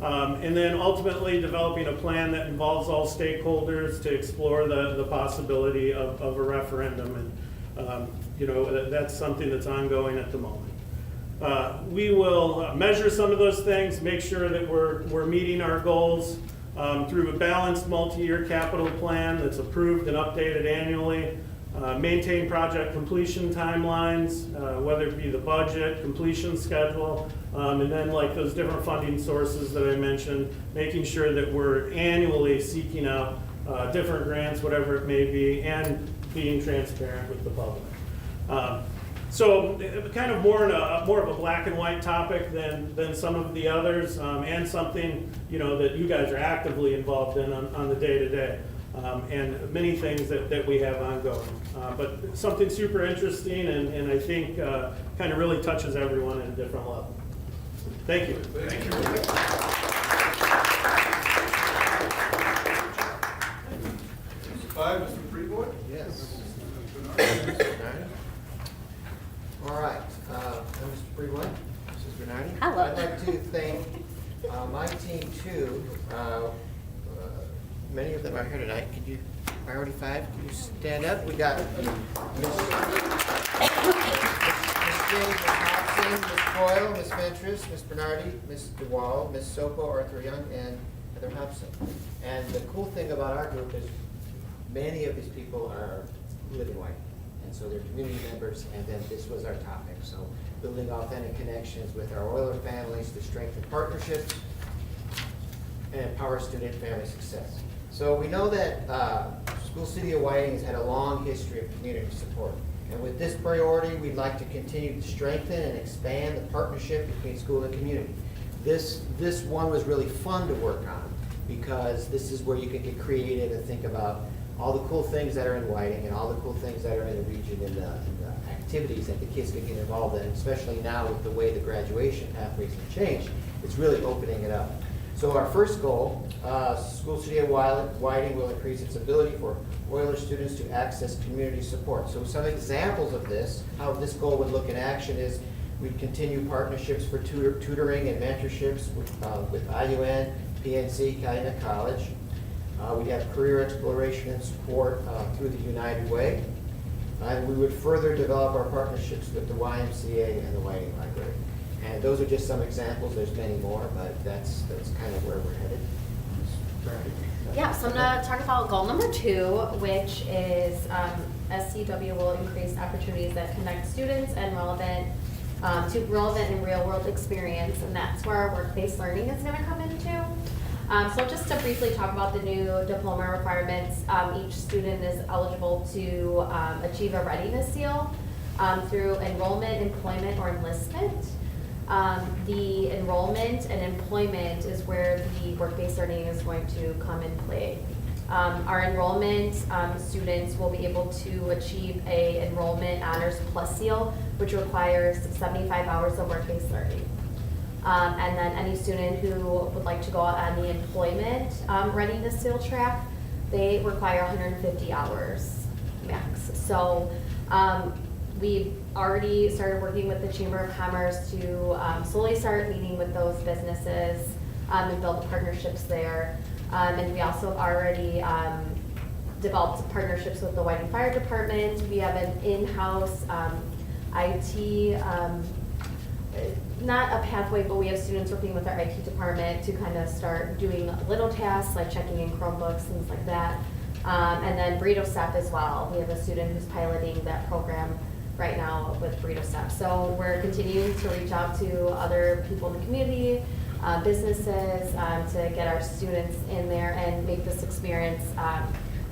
And then ultimately developing a plan that involves all stakeholders to explore the possibility of a referendum. And, that's something that's ongoing at the moment. We will measure some of those things, make sure that we're meeting our goals through a balanced multi-year capital plan that's approved and updated annually. Maintain project completion timelines, whether it be the budget, completion schedule, and then like those different funding sources that I mentioned, making sure that we're annually seeking out different grants, whatever it may be, and being transparent with the public. So kind of more of a black and white topic than some of the others, and something that you guys are actively involved in on the day-to-day. And many things that we have ongoing. But something super interesting and I think kind of really touches everyone at a different level. Thank you. Thank you. Number 5, Mr. Freeboy? Yes. All right, I'm Mr. Freewood, Mrs. Bernardi. Hello. I'd like to thank my team too. Many of them are here tonight. Could you, priority 5, could you stand up? We got Miss James, Miss Hobson, Miss Coyle, Miss Ventris, Miss Bernardi, Miss DeWall, Miss Sopo, Arthur Young, and Heather Hobson. And the cool thing about our group is many of these people live in White. And so they're community members, and then this was our topic. So building authentic connections with our Oiler families to strengthen partnerships and empower student and family success. So we know that School City of Whiting has had a long history of community support. And with this priority, we'd like to continue to strengthen and expand the partnership between school and community. This one was really fun to work on because this is where you can get creative and think about all the cool things that are in Whiting and all the cool things that are in the region and the activities that the kids can get involved in, especially now with the way the graduation pathways have changed. It's really opening it up. So our first goal, School City of Whiting will increase its ability for Oiler students to access community support. So some examples of this, how this goal would look in action is we'd continue partnerships for tutoring and mentorships with IUN, PNC, Calumet College. We'd have career exploration and support through the United Way. And we would further develop our partnerships with the YMCA and the Whiting Library. And those are just some examples. There's many more, but that's kind of where we're headed. Yeah, so I'm going to talk about goal number 2, which is SCW will increase opportunities that connect students and relevant and real-world experience, and that's where our work-based learning is going to come into. So just to briefly talk about the new diploma requirements, each student is eligible to achieve a readiness seal through enrollment, employment, or enlistment. The enrollment and employment is where the work-based learning is going to come in play. Our enrollment students will be able to achieve a enrollment honors plus seal, which requires 75 hours of work-based learning. And then any student who would like to go out on the employment readiness seal track, they require 150 hours max. So we've already started working with the Chamber of Commerce to slowly start meeting with those businesses and build partnerships there. And we also have already developed partnerships with the Whiting Fire Department. We have an in-house IT, not a pathway, but we have students working with our IT department to kind of start doing little tasks like checking in Chromebooks, things like that. And then Burrito Step as well. We have a student who's piloting that program right now with Burrito Step. So we're continuing to reach out to other people in the community, businesses, to get our students in there and make this experience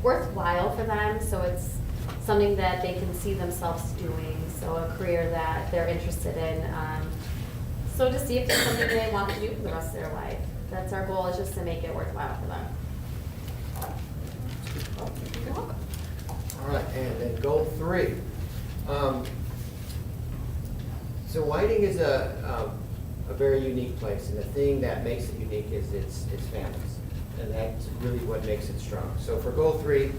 worthwhile for them. So it's something that they can see themselves doing. So a career that they're interested in. So to see if it's something they want to do for the rest of their life. That's our goal, is just to make it worthwhile for them. All right, and then goal 3. So Whiting is a very unique place, and the thing that makes it unique is its families, and that's really what makes it strong. So for goal 3,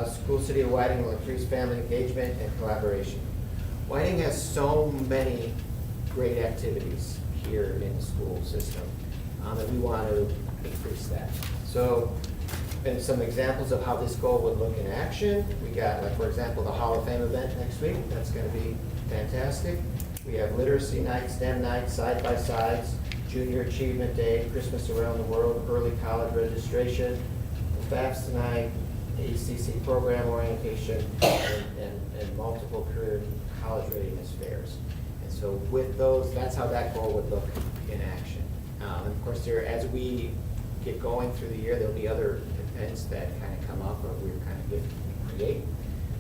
School City of Whiting will increase family engagement and collaboration. Whiting has so many great activities here in the school system that we want to increase that. So, and some examples of how this goal would look in action. We got, like, for example, the Hall of Fame event next week. That's going to be fantastic. We have literacy nights, STEM nights, side-by-sides, Junior Achievement Day, Christmas Around the World, early college registration, the FAFSA night, ACC program orientation, and multiple career college readiness fairs. And so with those, that's how that goal would look in action. And of course, as we get going through the year, there'll be other events that kind of come up or we're kind of get to create.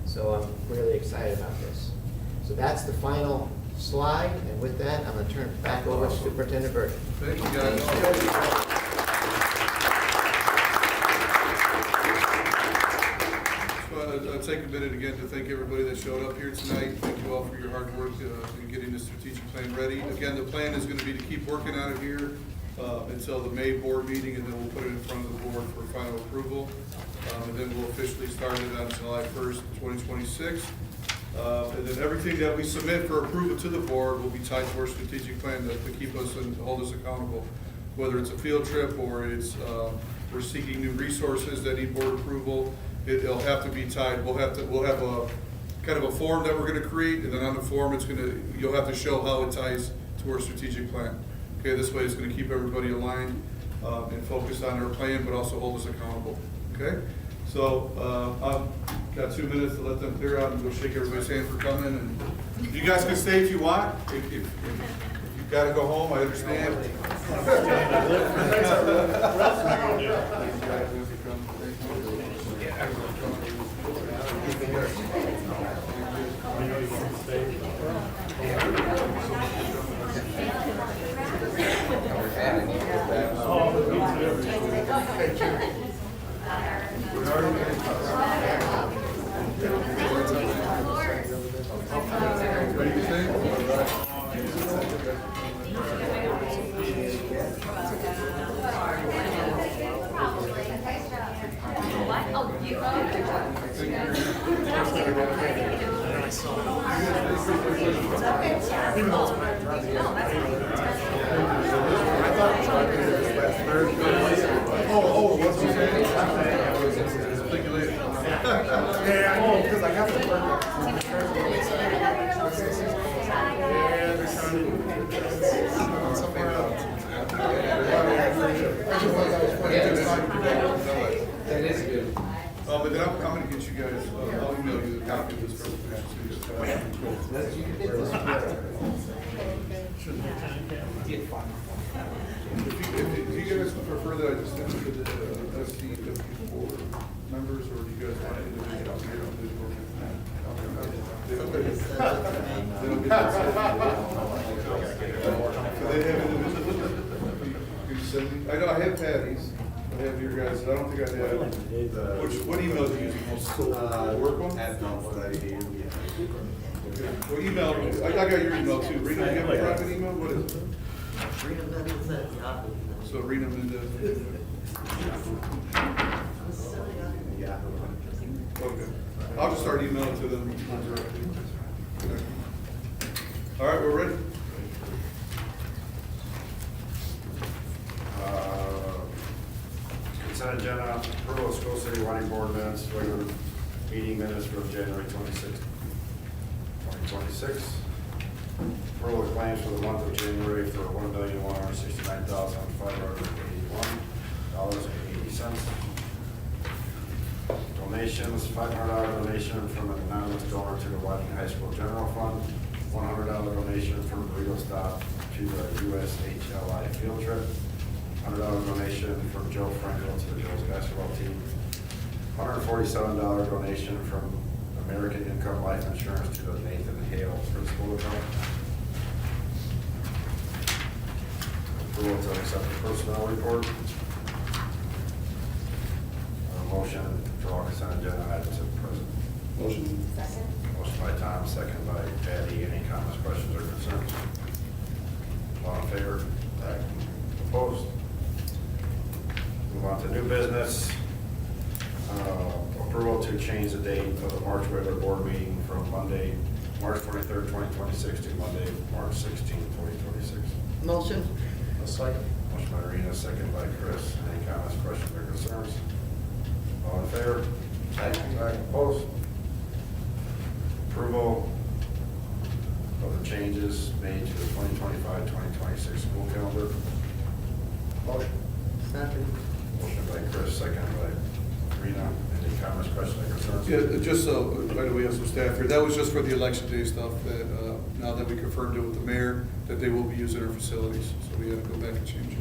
So I'm really excited about this. So that's the final slide, and with that, I'm going to turn it back over to Superintendent Burton. Thank you, guys. So I'll take a minute again to thank everybody that showed up here tonight. Thank you all for your hard work in getting the strategic plan ready. Again, the plan is going to be to keep working on it here until the May board meeting, and then we'll put it in front of the board for final approval. And then we'll officially start it on July 1st, 2026. And then everything that we submit for approval to the board will be tied to our strategic plan to keep us and hold us accountable. Whether it's a field trip or it's we're seeking new resources that need board approval, it'll have to be tied. We'll have a kind of a form that we're going to create, and then on the form you'll have to show how it ties to our strategic plan. Okay, this way it's going to keep everybody aligned and focused on our plan, but also hold us accountable. Okay. So, I've got 2 minutes to let them clear out and go shake everybody's hand for coming. And you guys can stay if you want. If you've got to go home, I understand. Ready to sing? What? Oh, you. Oh, what's you saying? Thank you later. Yeah, I know, because I got the That is good. But then I'm going to get you guys, I'll email you the copy of this presentation. If you guys prefer that I just send it to the SCW4 members, or do you guys want individual? I know I have Patty's. I have your guys. I don't think I have. What email do you use most? Work one? What email? I got your email too. Rena, do you have a private email? What is it? So Rena Mendez. Okay. I'll just start emailing to them directly. Okay. All right, we're ready. Consent agenda, approval of School City Whiting Board minutes, regular meeting minutes for January 26th, 2026. Approval of claims for the month of January for $1,169,581.80. Donations, $500 donation from an anonymous donor to the Whiting High School General Fund, $100 donation from Burrito Stop to the USHLI field trip, $100 donation from Joe Frankel to the girls basketball team, $147 donation from American Income Life Insurance to the Nathan Hale Principal account. Approval to accept the personnel report. Motion for all consent agenda items at present. Motion. Second. Motion by Tom, second by Patty. Any comments, questions, or concerns? All in favor? Aye. Opposed? Move on to new business. Approval to change the date of the March regular board meeting from Monday, March 23rd, 2026 to Monday, March 16th, 2026. Motion. A second. Motion by Rena, second by Chris. Any comments, questions, or concerns? All in favor? Aye. Opposed? Approval of the changes made to the 2025-2026 school calendar. Motion. Second. Motion by Chris, second by Rena. Any comments, questions, or concerns? Yeah, just so, by the way, we have some staff here, that was just for the election day stuff, that, now that we confirmed it with the mayor, that they will be using our facilities, so we had to go back and change it.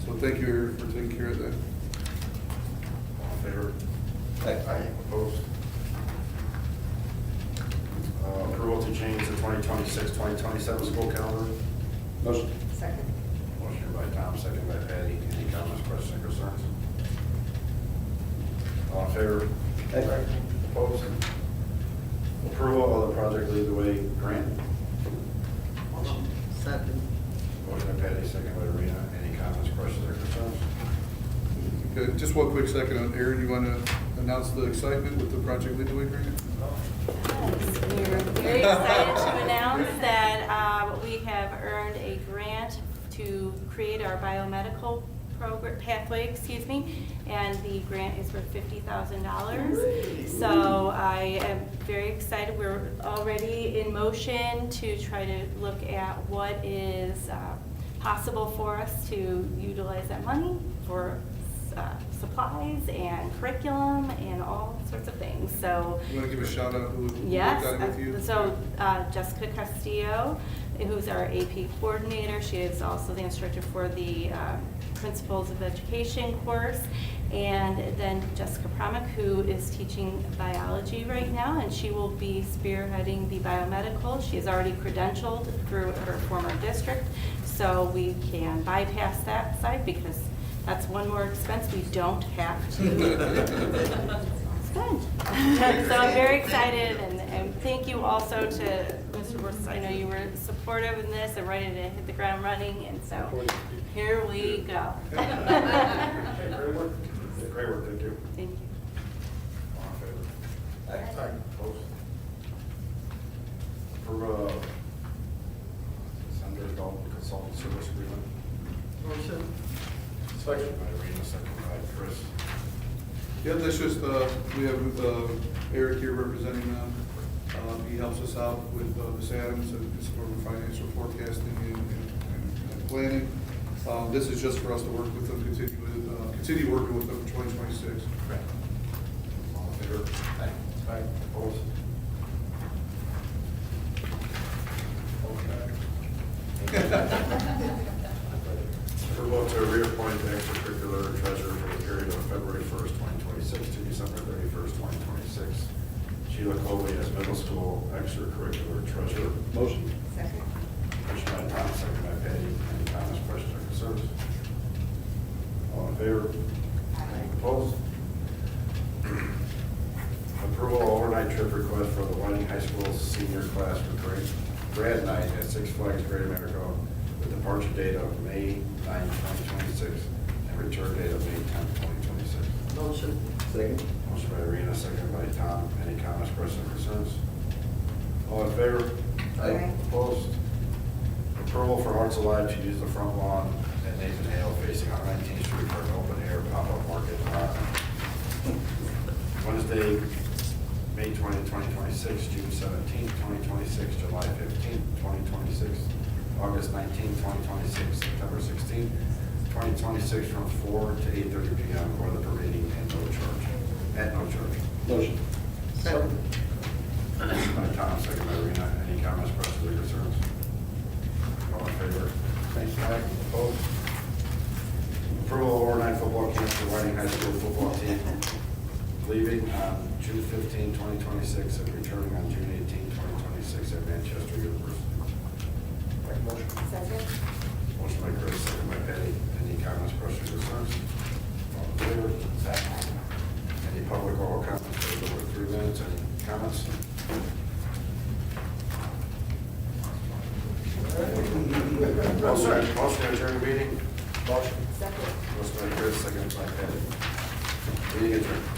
So thank you, Eric, for taking care of that. All in favor? Aye. Opposed? Approval to change the 2026-2027 school calendar. Motion. Second. Motion by Tom, second by Patty. Any comments, questions, or concerns? All in favor? Aye. Opposed? Approval of the Project Lead the Way grant. Second. Motion by Patty, second by Rena. Any comments, questions, or concerns? Okay, just one quick second on Aaron, you want to announce the excitement with the Project Lead the Way grant? Yes, we're very excited to announce that we have earned a grant to create our biomedical program, pathway, and the grant is for $50,000. So I am very excited. We're already in motion to try to look at what is possible for us to utilize that money for supplies and curriculum and all sorts of things. So You want to give a shout out who yes, worked on it with you? so Jessica Castillo, who's our AP coordinator, she is also the instructor for the Principles of Education course, and then Jessica Promick, who is teaching biology right now, and she will be spearheading the biomedical. She is already credentialed through her former district, so we can bypass that side because that's one more expense we don't have to. It's good. So I'm very excited, and thank you also to Mr. Worth. I know you were supportive in this and ready to hit the ground running, and so here we go. Great work. Great work, thank you. Thank you. All in favor? Aye. Opposed? Approval of Sunday Adult Consultant Service Agreement. Motion. Second by Rena, second by Chris. Yeah, that's just, we have Eric here representing them. He helps us out with Ms. Adams and his sort of financial forecasting and planning. This is just for us to work with them, continue working with them for 2026. Right. All in favor? Aye. Aye. Opposed? Okay. Approval to reappoint the extracurricular treasurer for the period of February 1st, 2026 to December 31st, 2026. Sheila Colby as middle school extracurricular treasurer. Motion. Second. Motion by Tom, second by Patty. Any comments, questions, or concerns? All in favor? Opposed? Approval overnight trip request for the Whiting High School senior class for grad night at Six Flags Great America with departure date of May 9, 2026 and return date of May 10, 2026. Motion. Second. Motion by Rena, second by Tom. Any comments, questions, or concerns? All in favor? Aye. Opposed? Approval for Hearts Alive to use the front lawn at Nathan Hale facing on 19th Street for an open-air pop-up market on Wednesday, May 20, 2026, June 17, 2026, July 15, 2026, August 19, 2026, September 16, 2026, from 4 to 8:30 p.m. or the parading at no charge. Motion. Second. Motion by Tom, second by Rena. Any comments, questions, or concerns? All in favor? Aye. Opposed? Approval of overnight football camp for Whiting High School football team leaving on June 15, 2026 and returning on June 18, 2026 at Manchester University. Motion. Second. Motion by Chris, second by Patty. Any comments, questions, or concerns? All in favor? Any public oral comments? We'll go with 3 minutes. Any comments? Motion to adjourn the meeting. Motion. Motion by Chris, second by Patty. Meeting adjourned.